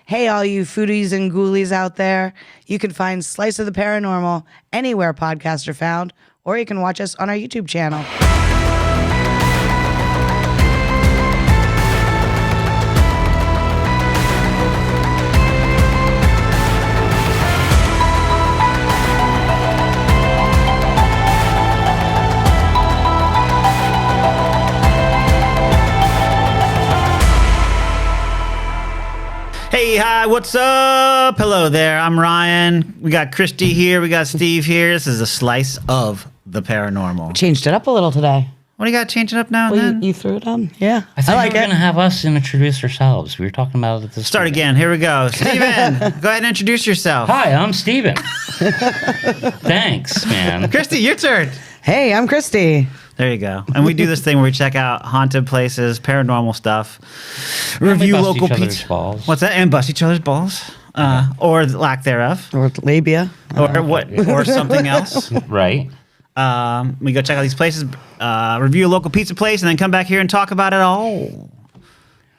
Hey, all you foodies and ghoulies out there. You can find Slice of the Paranormal anywhere podcasts are found, or you can watch us on our YouTube channel. Hey, hi, what's up? Hello there, I'm Ryan. We got Christy here, we got Steve here. This is a Slice of the Paranormal. Changed it up a little today. What do you got changing up now and Well, then? you threw it on. Yeah, I thought like you were it. going to have us introduce ourselves. We were talking about it this Start week. again, here we go. Steven, go ahead and introduce yourself. Hi, I'm Steven. Thanks, man. Christy, your turn. Hey, I'm Christy. There you go. And we do this thing where we check out haunted places, paranormal stuff, And we review bust local each other's pizza. balls. What's that? And bust each other's balls. Or lack thereof. Or labia. Or what? Or something else. Right? We go check out these places, review a local pizza place, and then come back here and talk about it all.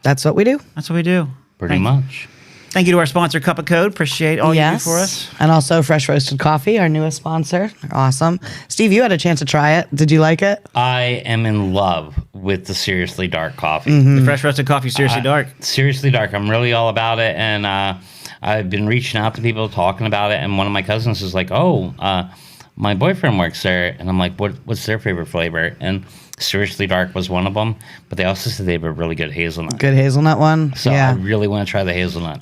That's what we do. That's what we do. Pretty much. Thank you to our sponsor, Cup of Code. Appreciate all you do for us. And also Fresh Roasted Coffee, our newest sponsor. They're awesome. Steve, you had a chance to try it. Did you like it? I am in love with the Seriously Dark coffee. The fresh roasted coffee, seriously dark. Seriously Dark. I'm really all about it. And I've been reaching out to people, talking about it. And one of my cousins is like, my boyfriend works there. And I'm like, what's their favorite flavor? And Seriously Dark was one of them. But they also said they have a really good hazelnut. Good hazelnut one. So I yeah. really want to try the hazelnut.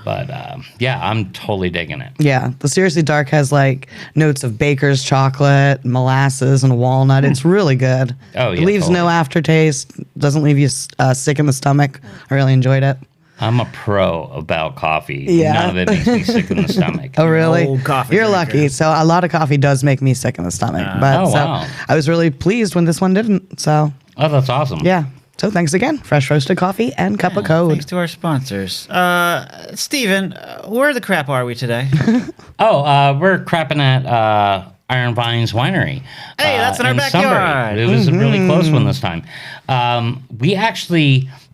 But yeah, I'm totally digging it. Yeah. The Seriously Dark has like notes of baker's chocolate, molasses, and walnut. It's really good. Oh, It yeah, leaves no totally. aftertaste. Doesn't leave you sick in the stomach. I really enjoyed it. I'm a pro about coffee. Yeah. None of it makes me sick in the stomach. Oh, really? old coffee You're drinker. lucky. So a lot of coffee does make me sick in the stomach. But Oh, so wow. I was really pleased when this one didn't. So Oh, that's awesome. yeah. So thanks again. Fresh Roasted Coffee and Cup of Code. Thanks to our sponsors. Steven, where the crap are we today? We're crapping at Iron Vines Winery. Hey, that's in our Sunbury. backyard. It was a really close one this time.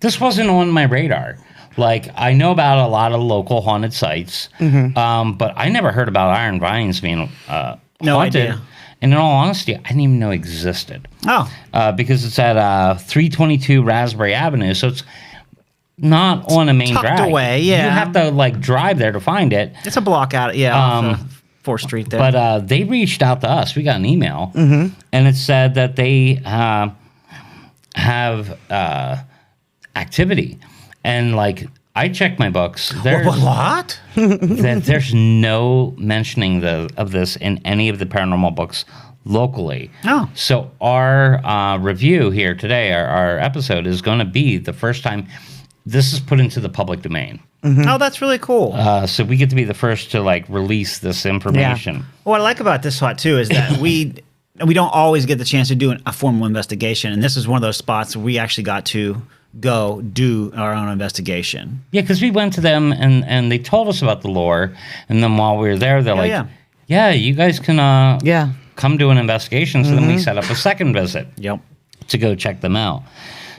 This wasn't on my radar. Like, I know about a lot of local haunted sites, but I never heard about Iron Vines being No haunted. idea. And in all honesty, I didn't even know it existed. Oh, Because it's at 322 Raspberry Avenue, so it's not on a main tucked drag. away, yeah. You have to, like, drive there to find it. it's a block out. Yeah, off of 4th Street there. But they reached out to us. We got an email, and it said that they have activity. And, like, I checked my books. There's, what? there's no mentioning of this in any of the paranormal books locally. Oh. So our review here today, our episode, is going to be the first time this is put into the public domain. Oh, that's really cool. So we get to be the first to, like, release this information. What I like about this spot too is that we don't always get the chance to do a formal investigation, and this is one of those spots where we actually got to go do our own investigation. Yeah, because we went to them and they told us about the lore, and then while we were there, they're like, yeah, you guys can come do an investigation. So then we set up a second visit Yep. to go check them out.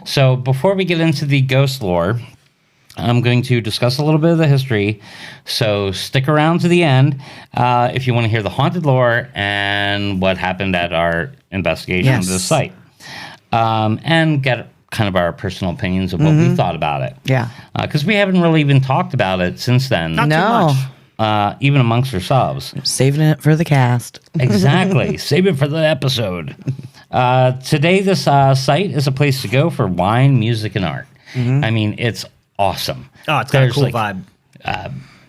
So before we get into the ghost lore, I'm going to discuss a little bit of the history. So stick around to the end if you want to hear the haunted lore and what happened at our investigation of this site. And get kind of our personal opinions of what we thought about it. Yeah. Because we haven't really even talked about it since then. Not too much. Even amongst ourselves. Saving it for the cast. Exactly. Save it for the episode. Today, this site is a place to go for wine, music, and art. I mean, it's awesome. Oh, it's got a cool like, vibe.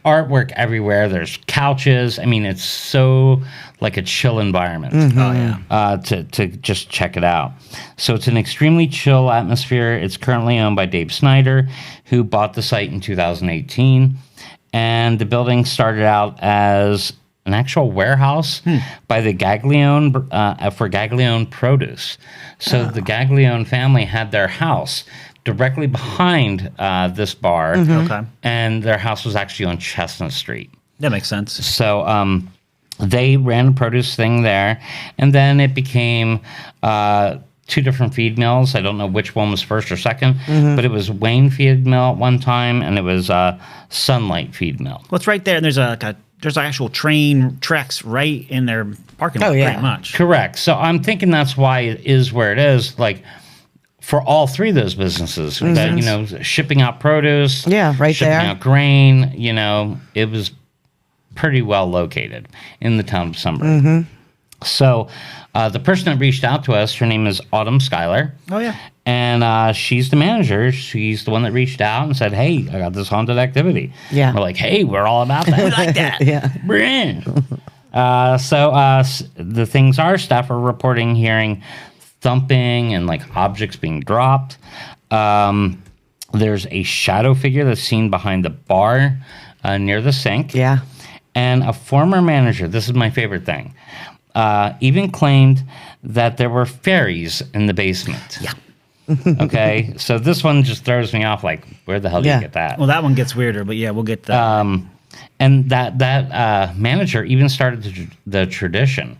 Artwork everywhere. There's couches. I mean, it's so like a chill environment Oh, yeah. to just check it out. So it's an extremely chill atmosphere. It's currently owned by Dave Snyder, who bought the site in 2018. And the building started out as an actual warehouse by the Gaglione for Gaglione Produce. So the Gaglione family had their house directly behind this bar. Okay. And their house was actually on Chestnut Street. That makes sense. So they ran a produce thing there, and then it became two different feed mills. I don't know which one was first or second, but it was Wayne feed mill at one time, and it was Sunlight feed mill. Well, it's right there, and there's actual train tracks right in their parking lot, pretty much. Correct. So I'm thinking that's why it is where it is. Like, for all three of those businesses, that, you know, shipping out produce, right shipping there, out grain, you know, it was pretty well located in the town of Sunbury. So the person that reached out to us, her name is Autumn Schuyler. Oh, yeah. And she's the manager. She's the one that reached out and said, hey, I got this haunted activity. Yeah. We're like, hey, we're all about that. We like that. Bring. So the things are, staff are reporting hearing thumping and like objects being dropped. There's a shadow figure that's seen behind the bar near the sink. Yeah. And a former manager, this is my favorite thing, even claimed that there were fairies in the basement. Yeah. Okay, so this one just throws me off. Like, where the hell did you get that? Well, that one gets weirder, but yeah, we'll get that. And that manager even started the tradition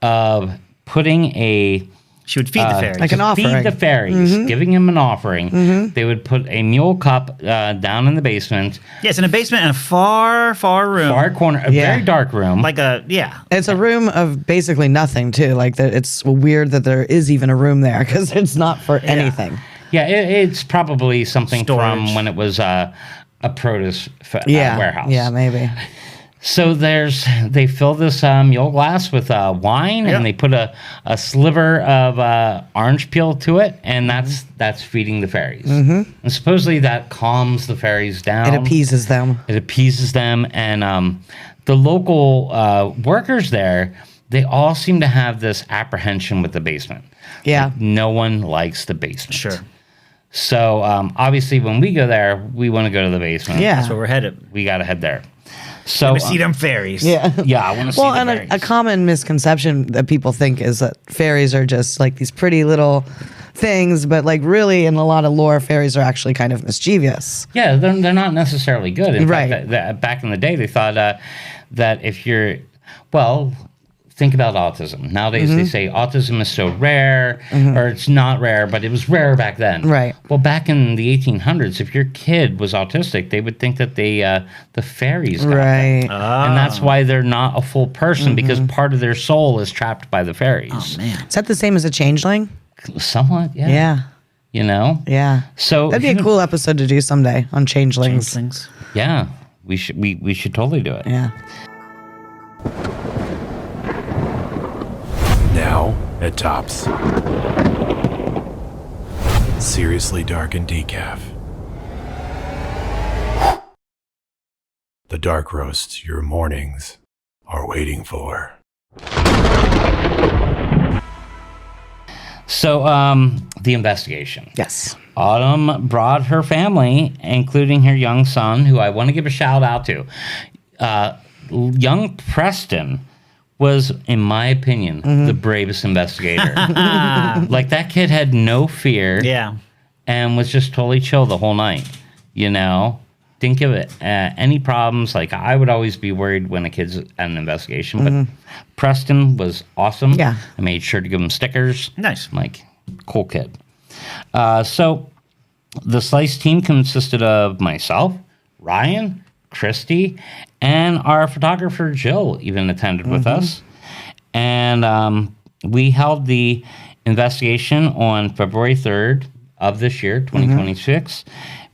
of putting she would feed the fairies. like an offering. Feed the fairies, giving them an offering. They would put a mule cup down in the basement. Yes, in a basement in a far, far room. Far corner, a very dark room. Like It's a room of basically nothing, too. Like, it's weird that there is even a room there because it's not for anything. Yeah, it's probably something Storage. from when it was a produce warehouse. Yeah, maybe. So they fill this mule glass with wine, and they put a sliver of orange peel to it, and that's feeding the fairies. And supposedly that calms the fairies down. It appeases them. And the local workers there, they all seem to have this apprehension with the basement. Yeah. Like, no one likes the basement. Sure. So obviously when we go there, we want to go to the basement. Yeah. That's where we're headed. We got to head there. So To see them fairies. Yeah. yeah, I want to see Well, the and fairies. a common misconception that people think is that fairies are just like these pretty little things, but like really in a lot of lore, fairies are actually kind of mischievous. Yeah, they're not necessarily good. In Right. fact, back in the day, they thought that if you're, well, think about autism. Nowadays, they say autism is so rare, or it's not rare, but it was rare back then. Right. Well, back in the 1800s, if your kid was autistic, they would think that the fairies got them. Right. And that's why they're not a full person, because part of their soul is trapped by the fairies. Oh, man. Is that the same as a changeling? Somewhat, yeah. Yeah. You know? Yeah. So That'd be a cool episode to do someday on changelings. Things. Yeah. We should totally do it. Yeah. Now at Tops. Seriously Dark and Decaf. The dark roast your mornings are waiting for. So, the investigation. Yes. Autumn brought her family, including her young son, who I want to give a shout out to. Young Preston was, in my opinion, the bravest investigator. Like, that kid had no fear. Yeah. And was just totally chill the whole night, you know? Didn't give it any problems. Like, I would always be worried when a kid's at an investigation, but Preston was awesome. Yeah. I made sure to give him stickers. Nice. I'm like, cool kid. So the Slice team consisted of myself, Ryan, Christy, and our photographer, Jill, even attended with us. And we held the investigation on February 3rd of this year, 2026.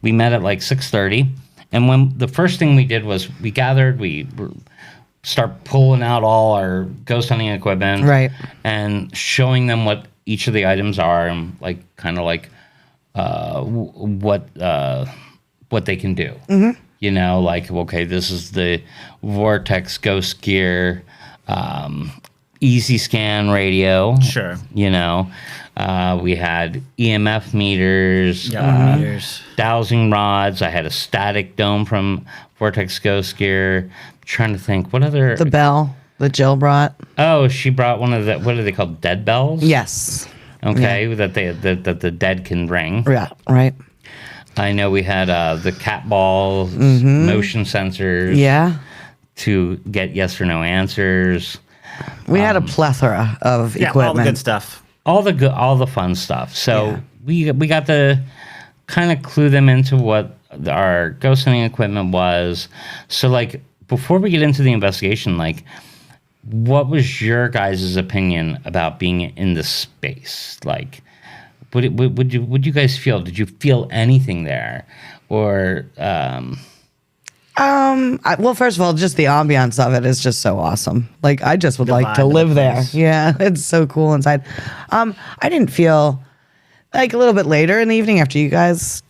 We met at like 6:30. And when the first thing we did was we gathered, we start pulling out all our ghost hunting equipment. Right. And showing them what each of the items are and like kind of like what they can do. You know, like, okay, this is the Vortex Ghost Gear Easy Scan radio. Sure. You know, we had EMF meters, Meters. dowsing rods. I had a static dome from Vortex Ghost Gear. Trying to think, what other? The bell that Jill brought. Oh, she brought one of the, what are they called? Dead bells? Yes. Okay, that the dead can ring. Yeah. Right. I know we had the cat balls, motion sensors. Yeah. To get yes or no answers. We had a plethora of Yeah, equipment. all the good stuff. all the fun stuff. So Yeah. we got to kind of clue them into what our ghost hunting equipment was. So like before we get into the investigation, like what was your guys' opinion about being in the space? Like, would you guys feel? Did you feel anything there, or? Well, first of all, just the ambiance of it is just so awesome. Like, I just would like to vibe of the live there. place. Yeah, it's so cool inside. I didn't feel like a little bit later in the evening after you guys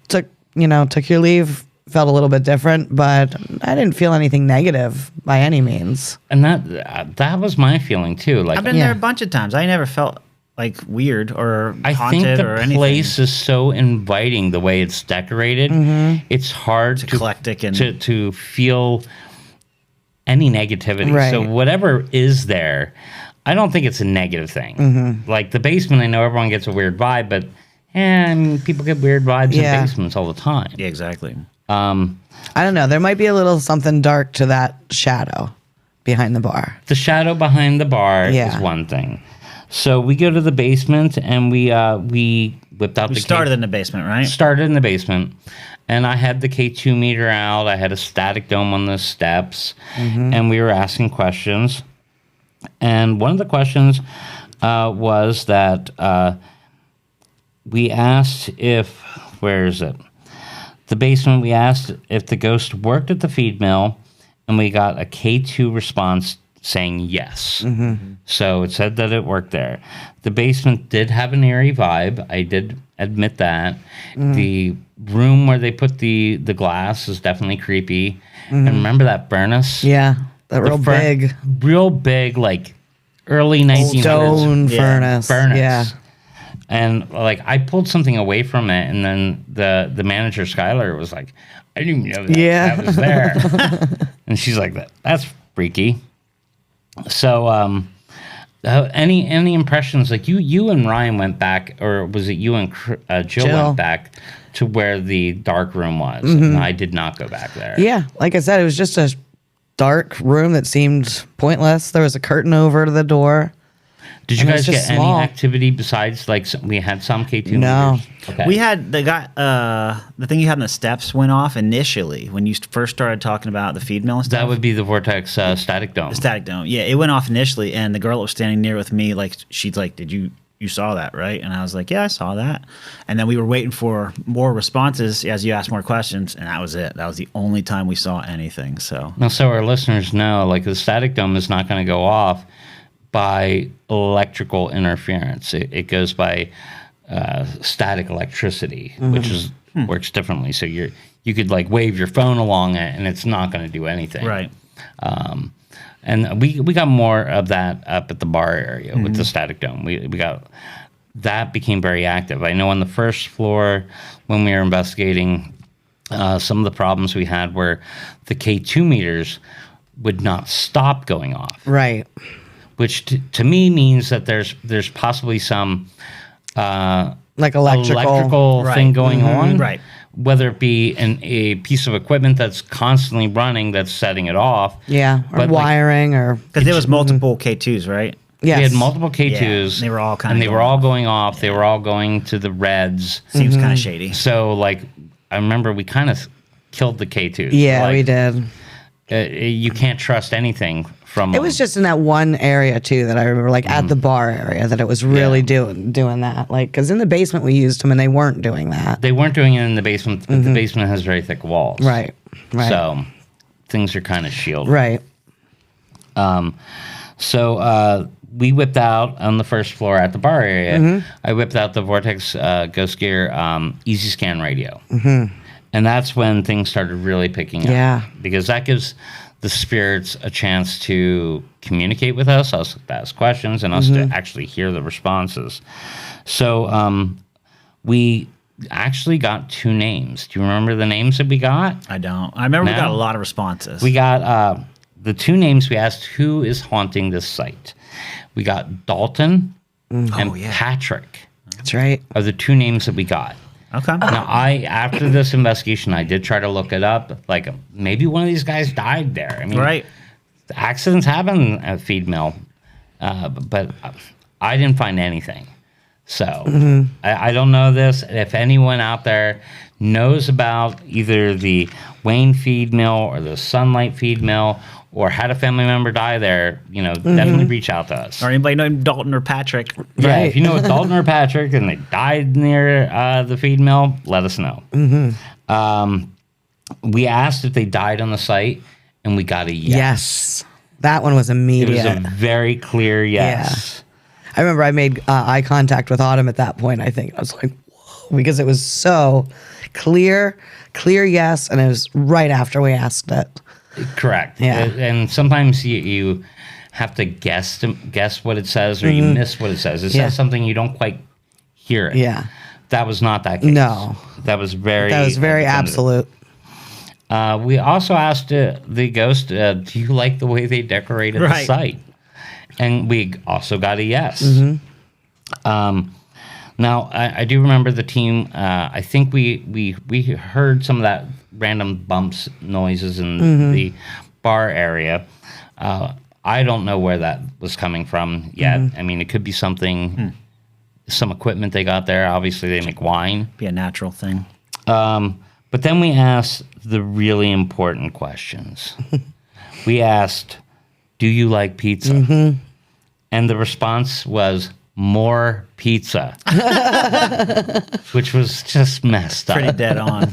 took your leave, felt a little bit different, but I didn't feel anything negative by any means. And that was my feeling too. Like I've been there a bunch of times. I never felt like weird or I haunted think or the anything. place is so inviting the way it's decorated. It's hard to eclectic and to feel any negativity. Right. So whatever is there, I don't think it's a negative thing. Like the basement, I know everyone gets a weird vibe, but I mean, people get weird vibes in basements all the time. yeah, exactly. I don't know. There might be a little something dark to that shadow behind the bar. The shadow behind the bar Yeah. is one thing. So we go to the basement and we whipped out We the started in the basement, right? started in the basement, and I had the K2 meter out. I had a static dome on the steps, and we were asking questions. And one of the questions was that we asked where is it? The basement, we asked if the ghost worked at the feed mill, and we got a K2 response saying yes. So it said that it worked there. The basement did have an eerie vibe. I did admit that. The room where they put the glass is definitely creepy. And remember that furnace? Yeah, that Real big, like early 1900s stone furnace. Yeah. And like I pulled something away from it, and then the manager Skylar was like, "I didn't even know that was there." And she's like, "That's freaky." So, any impressions? Like you and Ryan went back, or was it you and Jill went back to where the dark room was? And I did not go back there. Yeah, like I said, it was just a dark room that seemed pointless. There was a curtain over to the door. Did you And guys it's get just any small. activity besides like we had some K2 No. meters? Okay. We had the thing you had on the steps went off initially when you first started talking about the feed mill and stuff. That would be the Vortex static dome. the static dome. Yeah, it went off initially, and the girl that was standing near with me, like, she's like, "Did you saw that, right?" And I was like, "Yeah, I saw that." And then we were waiting for more responses as you asked more questions, and that was it. That was the only time we saw anything. So Now, so our listeners know, like the static dome is not going to go off by electrical interference. It goes by static electricity, which works differently. So you could like wave your phone along it, and it's not going to do anything. right. And we got more of that up at the bar area with the static dome. We got that became very active. I know on the first floor when we were investigating, some of the problems we had were the K2 meters would not stop going off. Right. Which to me means that there's possibly some Like electrical. Right. thing going on, Right. Whether it be a piece of equipment that's constantly running that's setting it off. Yeah, or But, like, wiring or Because there was multiple K2s, right? yes. We had multiple K2s. Yeah, they were all kinda and they were going all off. going off. They were all going to the reds. Seems kind of shady. So like I remember we kind of killed the K2s. Yeah, Like, we did. You can't trust anything from It was just in that one area too that I remember, like at the bar area, that it was really doing that. Like, because in the basement we used them and they weren't doing that. They weren't doing it in the basement, but the basement has very thick walls. Right. Right. So things are kind of shielded. Right. So we whipped out on the first floor at the bar area. I whipped out the Vortex Ghost Gear Easy Scan radio. And that's when things started really picking up. Yeah. Because that gives the spirits a chance to communicate with us to ask questions, and us to actually hear the responses. So we actually got 2 names. Do you remember the names that we got? I don't. I remember we No? got a lot of responses. We got the 2 names we asked, who is haunting this site? We got Dalton and Patrick That's right. are the 2 names that we got. Okay. Now, after this investigation, I did try to look it up. Like, maybe one of these guys died there. I mean, Right. accidents happen at feed mill. But I didn't find anything. So I don't know this. If anyone out there knows about either the Wayne feed mill or the Sunlight feed mill or had a family member die there, definitely reach out to us. Or anybody named Dalton or Patrick. Yeah, if you know a Dalton or Patrick and they died near the feed mill, let us know. We asked if they died on the site, and we got a yes. Yes. That one was immediate. It was a very clear yes. I remember I made eye contact with Autumn at that point. I think I was like, whoa, because it was so clear yes, and it was right after we asked it. Correct. Yeah. And sometimes you have to guess what it says, or you miss what it says. It says something, you don't quite hear it. Yeah. That was not that case. No. That was very absolute. We also asked the ghost, do you like the way they decorated the site? And we also got a yes. Now, I do remember the team. I think we heard some of that random bumps noises in the bar area. I don't know where that was coming from yet. I mean, it could be something, some equipment they got there. Obviously, they make wine. Be a natural thing. But then we asked the really important questions. We asked, do you like pizza? And the response was, more pizza. Which was just messed up. Pretty dead on.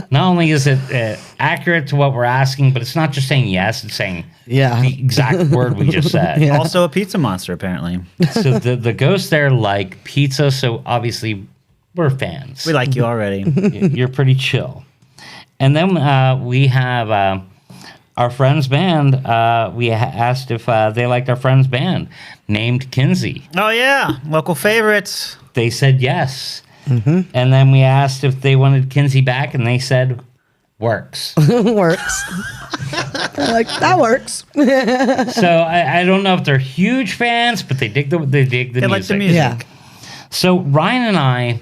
Not only is it accurate to what we're asking, but it's not just saying yes, it's saying the exact word we just said. Also a pizza monster, apparently. So the ghosts there like pizza, so obviously we're fans. We like you already. You're pretty chill. And then we have our friend's band. We asked if they liked our friend's band, named Kinsey. Oh, yeah. Local favorites. They said yes. And then we asked if they wanted Kinsey back, and they said, works. Works. Like, that works. So I don't know if they're huge fans, but they dig the music. Like the music. Yeah. So Ryan and I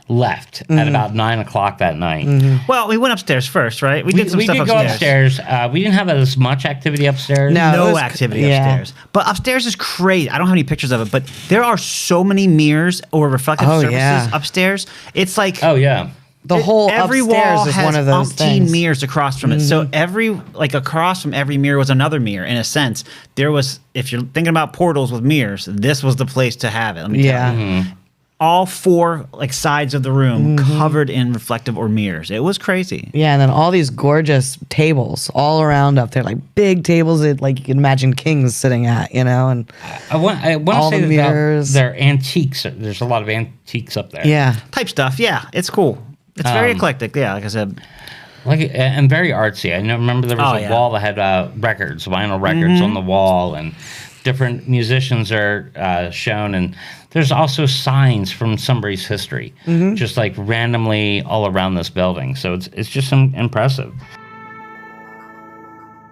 left at about 9 o'clock that night. Well, we went upstairs first, right? We did some we stuff did upstairs. go upstairs. We didn't have as much activity upstairs. No. No it was- activity yeah. upstairs. But upstairs is crazy. I don't have any pictures of it, but there are so many mirrors or reflective surfaces upstairs. It's like Oh, yeah. The whole every upstairs wall is has one of those umpteen things. mirrors across from it. So across from every mirror was another mirror. In a sense, there was. If you're thinking about portals with mirrors, this was the place to have it. Let me tell you. All four sides of the room covered in reflective or mirrors. It was crazy. Yeah, and then all these gorgeous tables all around up there, like big tables that you can imagine kings sitting at, and I want to all say the that mirrors. they're antiques. There's a lot of antiques up there. yeah. Type stuff. Yeah, it's cool. It's very eclectic. Yeah, like I said. And very artsy. I remember there was a yeah. wall that had records, vinyl records on the wall, and different musicians are shown. And there's also signs from Sunbury's history, just randomly all around this building. So it's just impressive.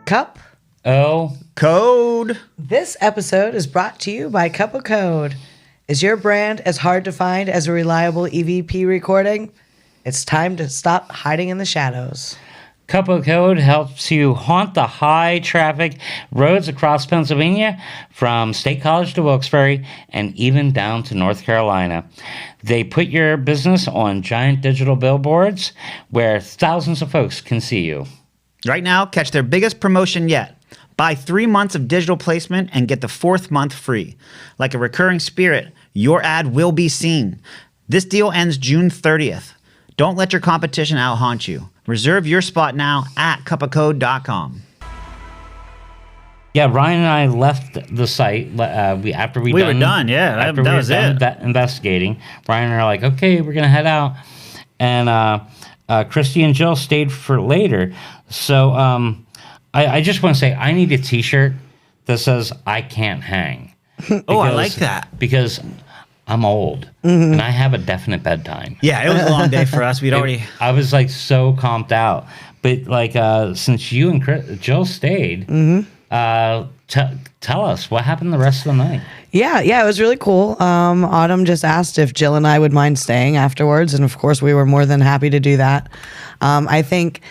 Cup. Code. This episode is brought to you by Cup of Code. Is your brand as hard to find as a reliable EVP recording? It's time to stop hiding in the shadows. Cup of Code helps you haunt the high-traffic roads across Pennsylvania, from State College to Wilkes-Barre, and even down to North Carolina. They put your business on giant digital billboards where thousands of folks can see you. Right now, catch their biggest promotion yet. Buy 3 months of digital placement and get the 4th month free. Like a recurring spirit, your ad will be seen. This deal ends June 30th. Don't let your competition out-haunt you. Reserve your spot now at cupofcode.com. Yeah, Ryan and I left the site after we were done. Yeah, after that we was were done it. Investigating. Ryan and I are like, okay, we're gonna head out, and Christy and Jill stayed for later. So I just want to say I need a T-shirt that says "I can't hang." Oh, I like that. Because I'm old and I have a definite bedtime. Yeah, it was a long day for us. I was so comped out. But since you and Jill stayed, tell us what happened the rest of the night. Yeah, it was really cool. Autumn just asked if Jill and I would mind staying afterwards, and of course we were more than happy to do that. I think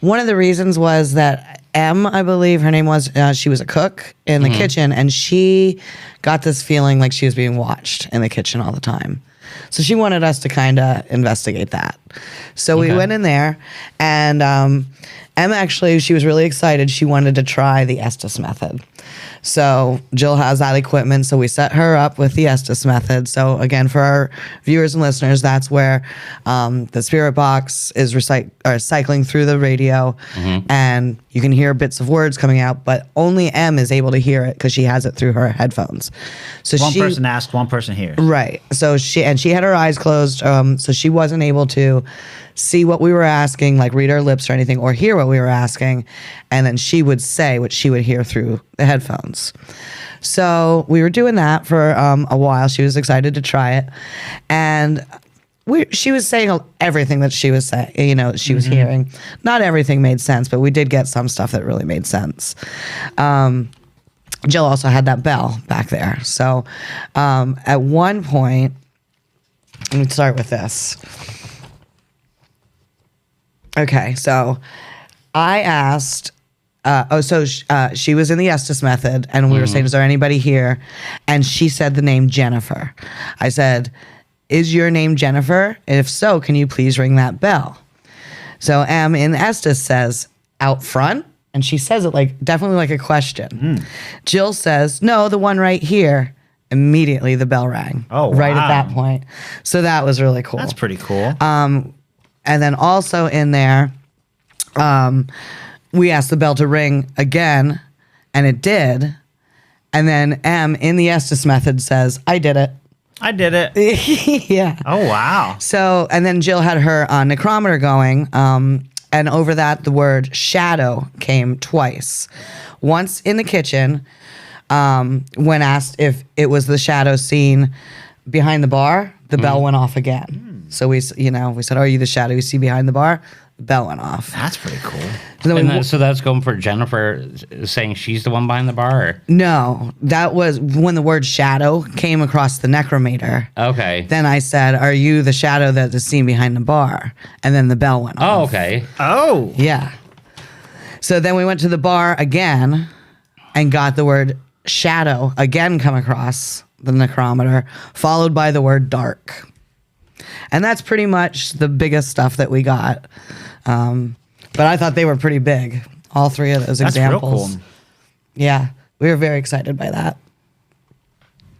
one of the reasons was that M, I believe her name was. She was a cook in the kitchen, and she got this feeling like she was being watched in the kitchen all the time. So she wanted us to kind of investigate that. So we went in there, and M actually, she was really excited. She wanted to try the Estes method. So Jill has that equipment, so we set her up with the Estes method. So again, for our viewers and listeners, that's where the spirit box is cycling through the radio, and you can hear bits of words coming out, but only M is able to hear it because she has it through her headphones. So one person asks, one person hears. Right. So she had her eyes closed, so she wasn't able to see what we were asking, like read our lips or anything, or hear what we were asking, and then she would say what she would hear through the headphones. So we were doing that for a while. She was excited to try it, and she was saying everything that she was saying. She was hearing. Not everything made sense, but we did get some stuff that really made sense. Jill also had that bell back there. So at one point, let me start with this. Okay, so I asked, she was in the Estes method, and we were saying, is there anybody here? And she said the name Jennifer. I said, is your name Jennifer? And if so, can you please ring that bell? So M in Estes says, out front? And she says it definitely like a question. Jill says, no, the one right here. Immediately the bell rang. Oh, wow. Right at that point. So that was really cool. That's pretty cool. And then also in there, we asked the bell to ring again, and it did. And then M in the Estes method says, I did it. I did it. Yeah. Oh, wow. So, and then Jill had her necrometer going, and over that, the word shadow came twice. Once in the kitchen, when asked if it was the shadow seen behind the bar, the bell went off again. So we said, are you the shadow you see behind the bar? The bell went off. That's pretty cool. So that's going for Jennifer saying she's the one behind the bar? Or? No, that was when the word shadow came across the necrometer. Okay. Then I said, are you the shadow that is seen behind the bar? And then the bell went off. Oh, okay. Oh. Yeah. So then we went to the bar again and got the word shadow again come across the necrometer, followed by the word dark. And that's pretty much the biggest stuff that we got. But I thought they were pretty big, all three of those examples. Real cool. Yeah, we were very excited by that.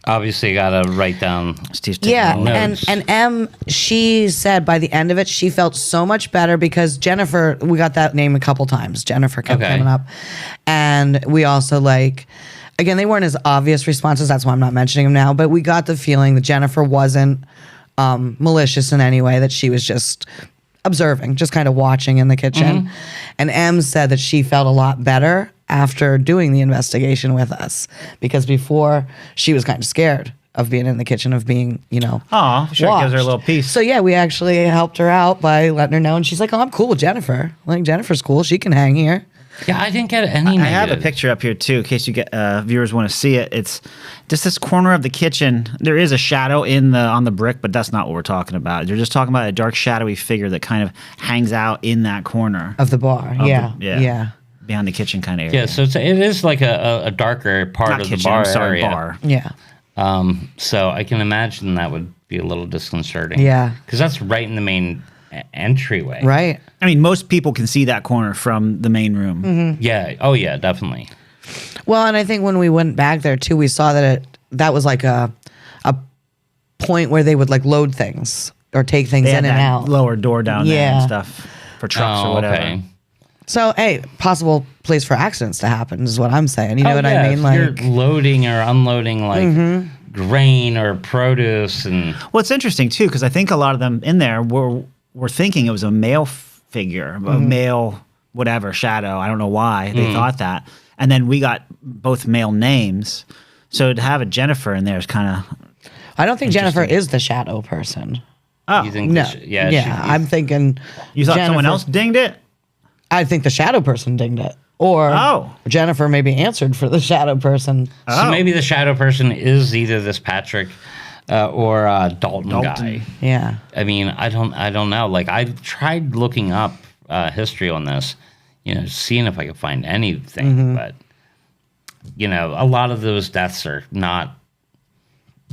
Obviously, you got to write down. Steve's Yeah, notes. and M, she said by the end of it, she felt so much better because Jennifer, we got that name a couple times. Jennifer kept coming up. And we also again, they weren't as obvious responses. That's why I'm not mentioning them now. But we got the feeling that Jennifer wasn't malicious in any way, that she was just observing, just kind of watching in the kitchen. And M said that she felt a lot better after doing the investigation with us, because before she was kind of scared of being in the kitchen, of being, Oh, sure, it gives her a watched. little piece. So yeah, we actually helped her out by letting her know, and she's like, oh, I'm cool with Jennifer. Jennifer's cool. She can hang here. Yeah, I didn't get any I have a negative. picture up here too, in case you get viewers want to see it. It's just this corner of the kitchen. There is a shadow on the brick, but that's not what we're talking about. You're just talking about a dark, shadowy figure that kind of hangs out in that corner Of the bar. Yeah. behind the kitchen kind of area. Yeah, so it is like a darker part Not of kitchen, the bar I'm sorry, area. bar. Yeah. So I can imagine that would be a little disconcerting. Yeah. Because that's right in the main entryway. Right. I mean, most people can see that corner from the main room. Yeah. Oh, yeah, definitely. Well, and I think when we went back there too, we saw that that was like a point where they would load things or take things They in had and that out. lower door down there Yeah. and stuff for trucks or whatever. Okay. So, hey, possible place for accidents to happen is what I'm saying. You know what I mean? If you're loading or unloading grain or produce and Well, it's interesting too, because I think a lot of them in there were thinking it was a male figure, a male whatever shadow. I don't know why they thought that. And then we got both male names, so to have a Jennifer in there is kind of. I don't think Jennifer is the shadow person. Oh, you think No. yeah, I'm thinking. you thought someone Jennifer- else dinged it? I think the shadow person dinged it. Or Jennifer maybe answered for the shadow person. So maybe the shadow person is either this Patrick or Dalton guy. Yeah. I mean, I don't know. I tried looking up history on this, seeing if I could find anything. But, a lot of those deaths are not,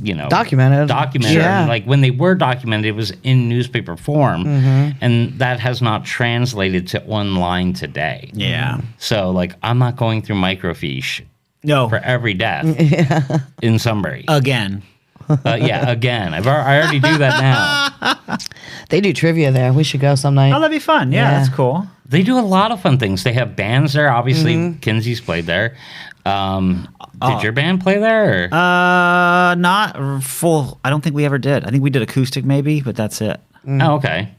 Documented. Yeah. Like when they were documented, it was in newspaper form, and that has not translated to online today. Yeah. So, like, I'm not going through microfiche No. for every death in Sunbury. Again. Again. I already do that now. They do trivia there. We should go some night. Oh, that'd be fun. Yeah, that's cool. They do a lot of fun things. They have bands there. Obviously, Kinsey's played there. Did your band play there? Or? Not full. I don't think we ever did. I think we did acoustic maybe, but that's it. Oh, okay.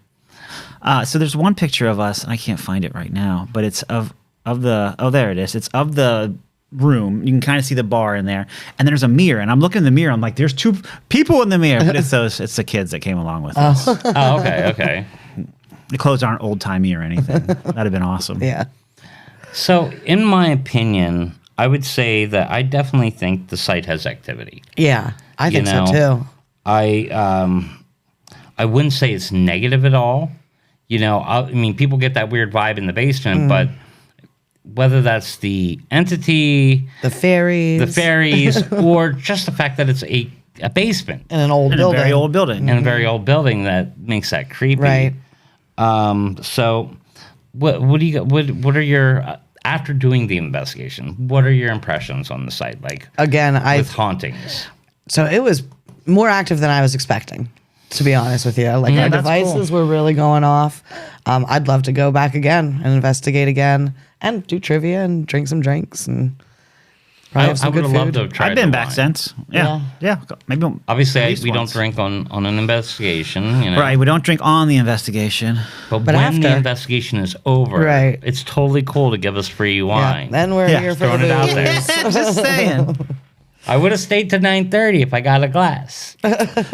So there's one picture of us, and I can't find it right now, but it's of the. Oh, there it is. It's of the room. You can kind of see the bar in there, and there's a mirror. And I'm looking in the mirror. I'm like, there's two people in the mirror, but it's the kids that came along with us. Oh, okay. The clothes aren't old timey or anything. That'd have been awesome. Yeah. So, in my opinion, I would say that I definitely think the site has activity. Yeah. I think so too. I wouldn't say it's negative at all. I mean, people get that weird vibe in the basement, but whether that's the entity, The fairies, or just the fact that it's a basement in an old In building. a very old building. in a very old building, that makes that creepy. Right. So, what do you? What are your after doing the investigation? What are your impressions on the site? Like Again, with hauntings. So it was more active than I was expecting, to be honest with you. Like our that's devices were really going off. I'd love to go back again and investigate again and do trivia and drink some drinks and probably have I some would good have loved food. to have tried. I've been the back wine. since. Yeah. Maybe. Obviously, at least we don't once. drink on an investigation. Right. We don't drink on the investigation. But But when the after. investigation is over, Right. it's totally cool to give us free Yeah, wine. then we're Yeah, here for the throwing it out booze. there. Just saying. I would have stayed to 9:30 if I got a glass.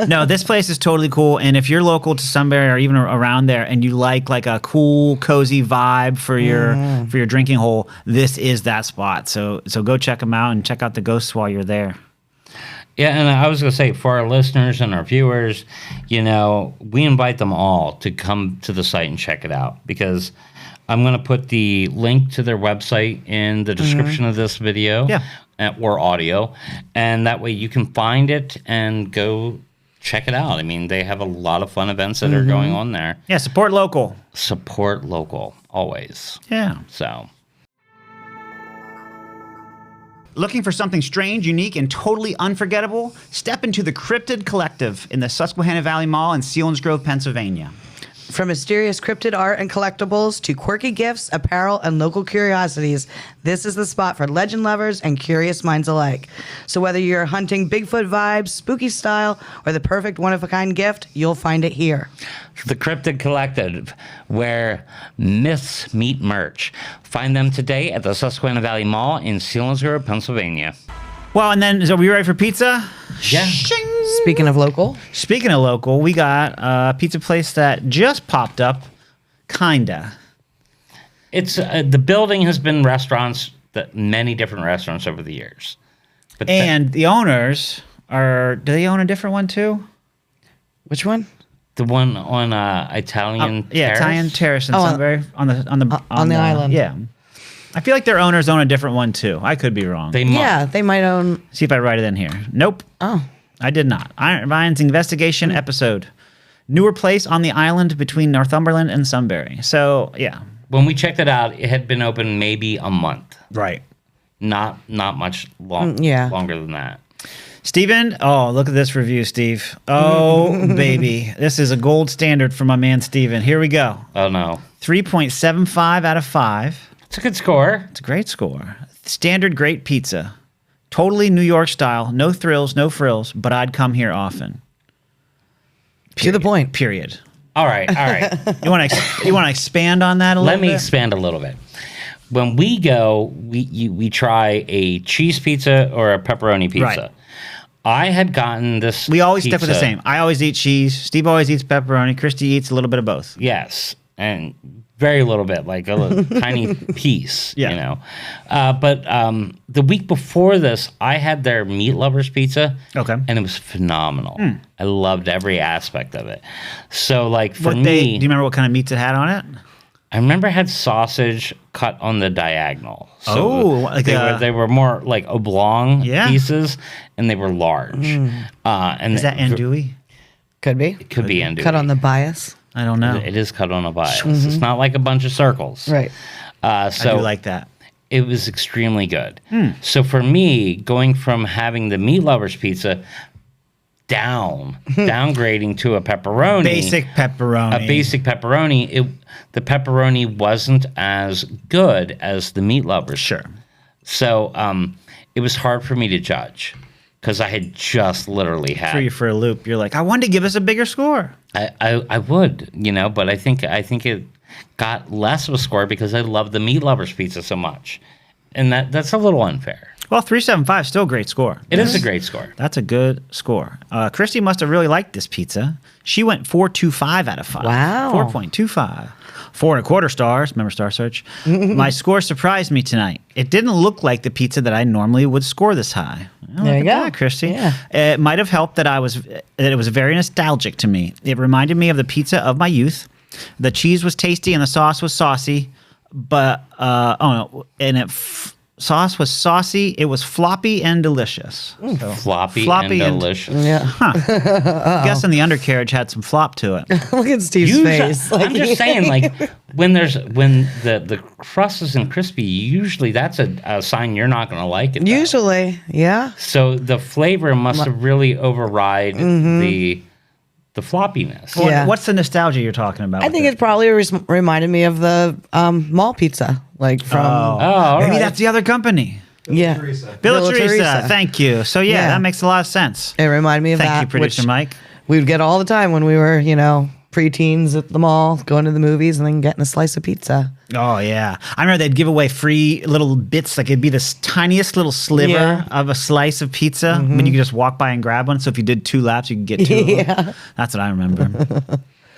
No, this place is totally cool. And if you're local to Sunbury or even around there, and you like a cool, cozy vibe for your drinking hole, this is that spot. So go check them out and check out the ghosts while you're there. Yeah, and I was going to say, for our listeners and our viewers, we invite them all to come to the site and check it out, because I'm going to put the link to their website in the description of this video. Yeah. Or audio, and that way you can find it and go check it out. I mean, they have a lot of fun events that are going on there. Yeah, support local. Support local, always. Yeah. So, Looking for something strange, unique, and totally unforgettable? Step into the Cryptid Collective in the Susquehanna Valley Mall in Selinsgrove, Pennsylvania. From mysterious cryptid art and collectibles to quirky gifts, apparel, and local curiosities, this is the spot for legend lovers and curious minds alike. So whether you're hunting Bigfoot vibes, spooky style, or the perfect one-of-a-kind gift, you'll find it here. the Cryptid Collective, where myths meet merch. Find them today at the Susquehanna Valley Mall in Selinsgrove, Pennsylvania. Well, and then, so we ready for pizza? Yeah. Shing! Speaking of local, Speaking of local, we got a pizza place that just popped up, kinda. It's the building has been restaurants, many different restaurants over the years. But And the owners do they own a different one too? which one? the one on Italian Terrace? Italian Terrace in Oh, Sunbury on the island. Yeah. I feel like their owners own a different one too. I could be wrong. They might. Yeah, they might own. See if I write it in here. Nope. Oh, I did not. Iron Vines investigation episode. Newer place on the island between Northumberland and Sunbury. So, yeah. When we checked it out, it had been open maybe a month. Right. Not much yeah. longer than that. Steven, oh, look at this review, Steve. Oh, baby. This is a gold standard for my man, Steven. Here we go. Oh, no. 3.75 out of 5. It's a good score. It's a great score. Standard great pizza. Totally New York style. No thrills, no frills, but I'd come here often. to the point. Period. All right. You want to expand on that a little Let bit? me expand a little bit. When we go, we try a cheese pizza or a pepperoni pizza. Right. I had gotten this. We always stick with the pizza- same. I always eat cheese. Steve always eats pepperoni. Christy eats a little bit of both. Yes, and very little bit, like a little tiny piece. Yeah. You know. But the week before this, I had their meat lovers pizza. Okay. And it was phenomenal. I loved every aspect of it. So, like for Do me, you remember what kind of meats it had on it? I remember it had sausage cut on the diagonal. So like they were more like oblong Yeah. pieces, and they were large. And Is that andouille? Could be. It could be andouille. Cut on the bias. I don't know. It is cut on a bias. It's not like a bunch of circles. Right. So I do like that. it was extremely good. So for me, going from having the meat lovers pizza downgrading to a pepperoni, Basic pepperoni. a basic pepperoni, the pepperoni wasn't as good as the meat lovers. Sure. So it was hard for me to judge because I had just literally had. Threw you for a loop. You're like, I wanted to give us a bigger score. I would, but I think it got less of a score because I love the meat lovers pizza so much, and that's a little unfair. Well, 375 still a great score. It is a great score. That's a good score. Christy must have really liked this pizza. She went 4.25 out of 5. Wow. 4.25. 4.25 stars. Remember Star Search? My score surprised me tonight. It didn't look like the pizza that I normally would score this high. Oh, There you look go. at that, Christy. Yeah. It might have helped that it was very nostalgic to me. It reminded me of the pizza of my youth. The cheese was tasty and the sauce was saucy, but sauce was saucy. It was floppy and delicious. So, Floppy and delicious. Yeah. I'm guessing the undercarriage had some flop to it. Look at Steve's face. I'm just saying, like when the crust isn't crispy, usually that's a sign you're not going to like it. Though. Usually, yeah. So the flavor must have really override the floppiness. Well, Yeah. What's the nostalgia you're talking about? I with think it? it probably reminded me of the mall pizza, like from all Maybe right. that's the other company. yeah. Villa Teresa. Teresa. Thank you. So yeah, Yeah. that makes a lot of sense. It reminded me of Thank that. you, producer which Mike. we would get all the time when we were, preteens at the mall, going to the movies, and then getting a slice of pizza. Oh yeah, I remember they'd give away free little bits. Like it'd be this tiniest little sliver Yeah. of a slice of pizza. I mean, you could just walk by and grab one. So if you did 2 laps, you could get 2. Of them. Yeah. That's what I remember.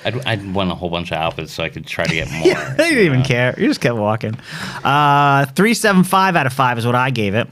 I'd won a whole bunch of outfits so I could try to get more. They didn't even care. You just kept walking. 3.75 out of 5 is what I gave it.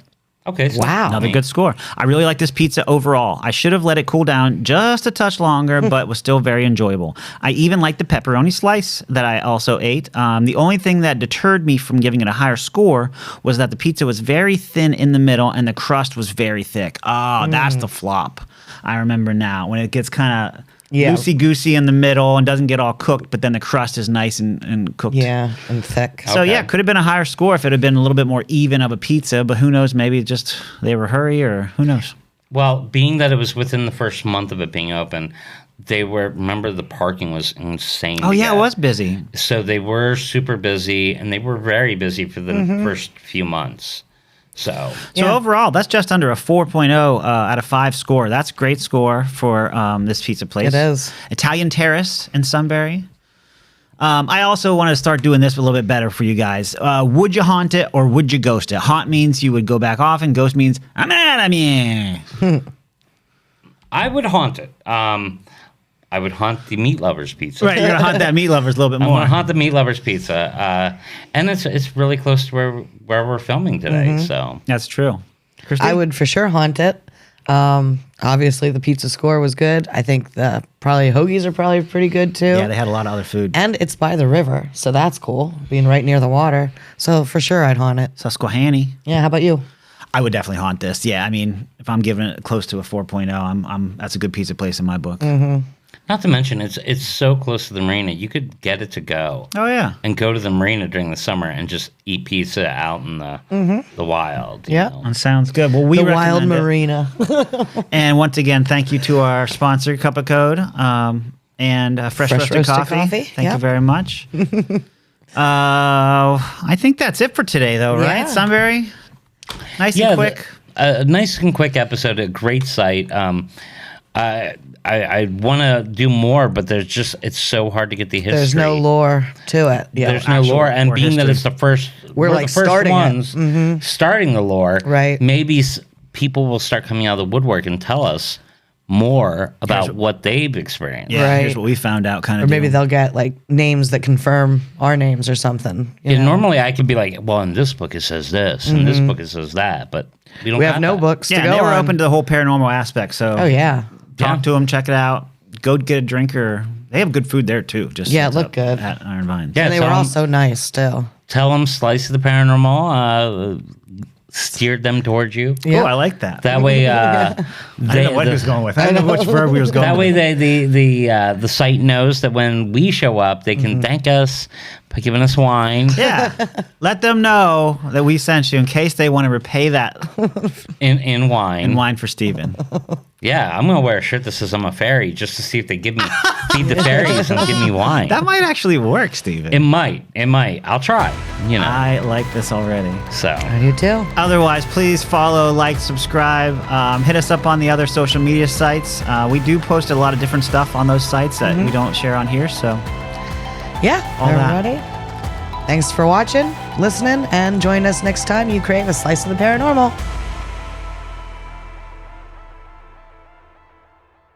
Okay. So Wow. Another good score. I really like this pizza overall. I should have let it cool down just a touch longer, but was still very enjoyable. I even liked the pepperoni slice that I also ate. The only thing that deterred me from giving it a higher score was that the pizza was very thin in the middle and the crust was very thick. Oh, that's the flop. I remember now when it gets kind of loosey-goosey in the middle and doesn't get all cooked, but then the crust is nice and cooked. Yeah, and thick. So Okay. yeah, could have been a higher score if it had been a little bit more even of a pizza, but who knows? Maybe just they were hurry or who knows? Well, being that it was within the first month of it being open, remember the parking was insane. Oh to yeah, get. it was busy. So they were super busy, and they were very busy for the first few months. So Yeah. Overall, that's just under a 4.0 out of 5 score. That's a great score for this pizza place. It is. Italian Terrace in Sunbury. I also want to start doing this a little bit better for you guys. Would you haunt it or would you ghost it? Haunt means you would go back off, and ghost means I'm out of me. I would haunt it. I would haunt the meat lovers pizza. Right, you're gonna haunt that meat lovers a little bit I'm more. gonna haunt the meat lovers pizza, and it's really close to where we're filming today. So That's true. Christy? I would for sure haunt it. Obviously, the pizza score was good. I think the hoagies are probably pretty good too. Yeah, they had a lot of other food. And it's by the river, so that's cool, being right near the water. So for sure, I'd haunt it. Susquehanna. Yeah, how about you? I would definitely haunt this. Yeah, I mean, if I'm giving it close to a 4.0, that's a good pizza place in my book. not to mention it's so close to the marina. You could get it to go. Oh yeah. And go to the marina during the summer and just eat pizza out in the wild. you Yeah. know. That sounds good. Well, we The Wild recommend it. Marina. And once again, thank you to our sponsor, Cup of Code, and Fresh Roasted Coffee. Thank Yep. you very much. I think that's it for today, though, right? Yeah. Sunbury? Nice and quick. A nice and quick episode. A great site. I want to do more, but it's so hard to get the history. There's no lore to it. Yeah. There's no actual lore, and lore being that history. it's the first, We're the like first starting it. ones starting the lore. Right. Maybe people will start coming out of the woodwork and tell us more about what they've experienced. Yeah, Right. here's what we found out, kind Or of. maybe they'll get like names that confirm our names or something. you Yeah, know? normally I could be like, well, in this book it says this, in this book it says that, but we don't We have no that. books Yeah, to and go they were on. open to the whole paranormal aspect. So Oh yeah. talk to them, check it out. Go get a drink or They have good food there too. Just Yeah, it heads looked up good. at Iron Vines. Yeah. And they were tell all 'em- so nice still. Tell them Slice of the Paranormal steered them towards you. Yeah. Oh, I like that. That way, I didn't know what he was going with. I didn't know which verb he was going That way, with. the site knows that when we show up, they can thank us by giving us wine Yeah. Let them know that we sent you in case they want to repay that in wine. in wine for Steven. Yeah, I'm gonna wear a shirt that says I'm a fairy just to see if they give me feed the fairies and give me wine. That might actually work, Steven. It might. I'll try. You know. I like this already. So I do too. Otherwise, please follow, like, subscribe. Hit us up on the other social media sites. We do post a lot of different stuff on those sites that we don't share on here. So Yeah, All that. everybody. Thanks for watching, listening, and join us next time you crave a slice of the paranormal.